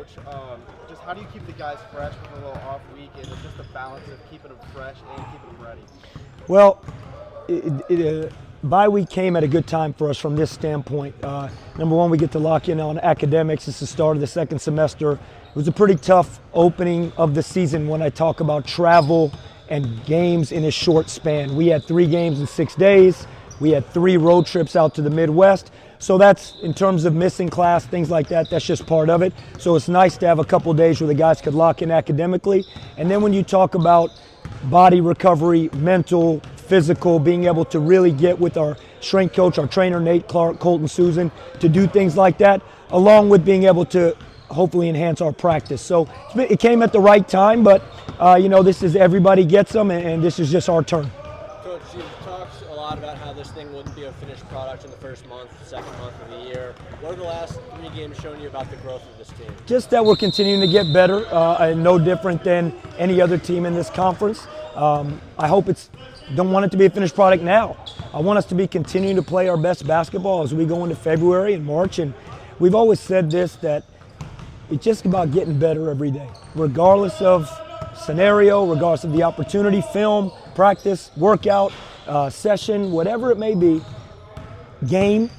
Coach. Just how do you keep the guys fresh with a little off week, and just the balance of keeping them fresh and keeping them ready? Well, bye week came at a good time for us from this standpoint. Number one, we get to lock in on academics. It's the start of the second semester. It was a pretty tough opening of the season when I talk about travel and games in a short span. We had 3 games in 6 days. We had 3 road trips out to the Midwest. So that's, in terms of missing class, things like that, that's just part of it. So it's nice to have a couple days where the guys could lock in academically. And then when you talk about body recovery, mental, physical, being able to really get with our strength coach, our trainer, Nate Clark, Colton Susan, to do things like that, along with being able to hopefully enhance our practice. So it came at the right time, but this is, everybody gets them, and this is just our turn. Coach, you've talked a lot about how this thing wouldn't be a finished product in the first month, second month of the year. What are the last 3 games showing you about the growth of this team? Just that we're continuing to get better, and no different than any other team in this conference. I hope don't want it to be a finished product now. I want us to be continuing to play our best basketball as we go into February and March. And we've always said this, that it's just about getting better every day, regardless of scenario, regardless of the opportunity, film, practice, workout, session, whatever it may be. Game,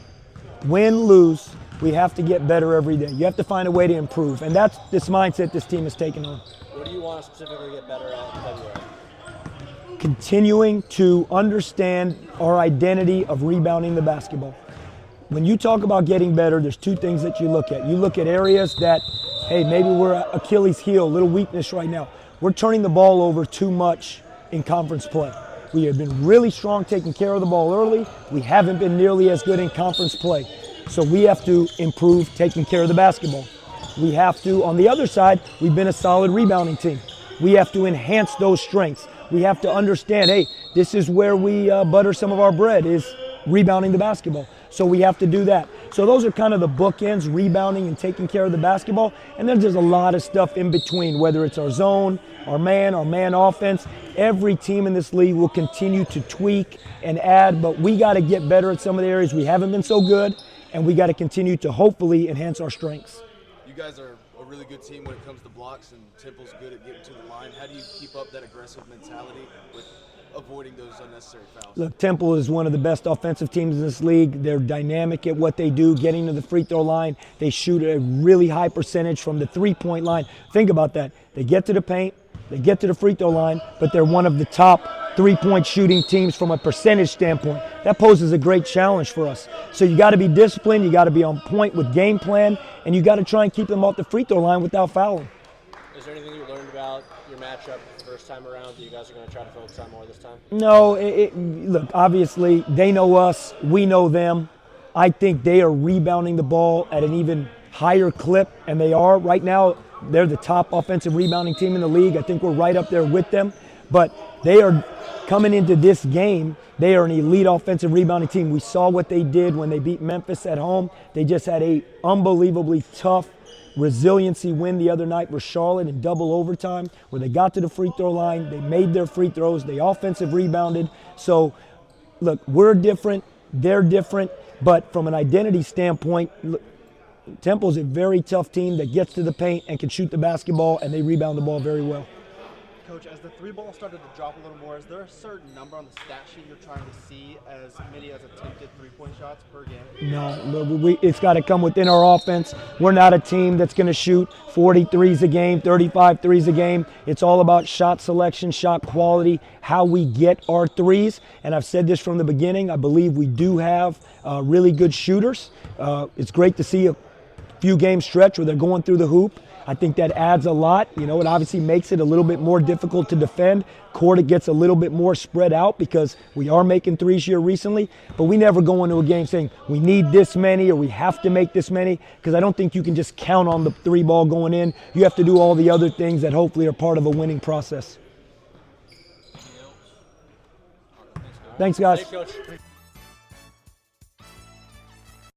win, lose, we have to get better every day. You have to find a way to improve. And that's this mindset this team is taking on. What do you want to specifically get better at in February? Continuing to understand our identity of rebounding the basketball. When you talk about getting better, there's 2 things that you look at. You look at areas that, hey, maybe we're Achilles heel, a little weakness right now. We're turning the ball over too much in conference play. We have been really strong taking care of the ball early. We haven't been nearly as good in conference play. So we have to improve taking care of the basketball. We have to, on the other side, we've been a solid rebounding team. We have to enhance those strengths. We have to understand, hey, this is where we butter some of our bread, is rebounding the basketball. So we have to do that. So those are kind of the bookends, rebounding and taking care of the basketball. And then there's a lot of stuff in between, whether it's our zone, our man offense. Every team in this league will continue to tweak and add, but we got to get better at some of the areas we haven't been so good, and we got to continue to hopefully enhance our strengths. You guys are a really good team when it comes to blocks, and Temple's good at getting to the line. How do you keep up that aggressive mentality with avoiding those unnecessary fouls? Look, Temple is one of the best offensive teams in this league. They're dynamic at what they do, getting to the free throw line. They shoot a really high percentage from the 3-point line. Think about that. They get to the paint, they get to the free throw line, but they're one of the top 3-point shooting teams from a percentage standpoint. That poses a great challenge for us. So you got to be disciplined, you got to be on point with game plan, and you got to try and keep them off the free throw line without fouling. Is there anything you learned about your matchup first time around that you guys are going to try to focus on more this time? No, look, obviously they know us, we know them. I think they are rebounding the ball at an even higher clip, and they are. Right now, they're the top offensive rebounding team in the league. I think we're right up there with them. But they are coming into this game, they are an elite offensive rebounding team. We saw what they did when they beat Memphis at home. They just had a unbelievably tough resiliency win the other night with Charlotte in double overtime, where they got to the free throw line, they made their free throws, they offensive rebounded. So, look, we're different, they're different, but from an identity standpoint, look, Temple's a very tough team that gets to the paint and can shoot the basketball, and they rebound the ball very well. Coach, as the 3-ball started to drop a little more, is there a certain number on the stat sheet you're trying to see, as many as attempted 3-point shots per game? No, it's got to come within our offense. We're not a team that's going to shoot 40 threes a game, 35 threes a game. It's all about shot selection, shot quality, how we get our threes. And I've said this from the beginning, I believe we do have really good shooters. It's great to see a few game stretch where they're going through the hoop. I think that adds a lot. It obviously makes it a little bit more difficult to defend. Court, it gets a little bit more spread out because we are making threes here recently, but we never go into a game saying we need this many or we have to make this many, because I don't think you can just count on the 3-ball going in. You have to do all the other things that hopefully are part of a winning process. Thanks, guys. Thanks, Coach.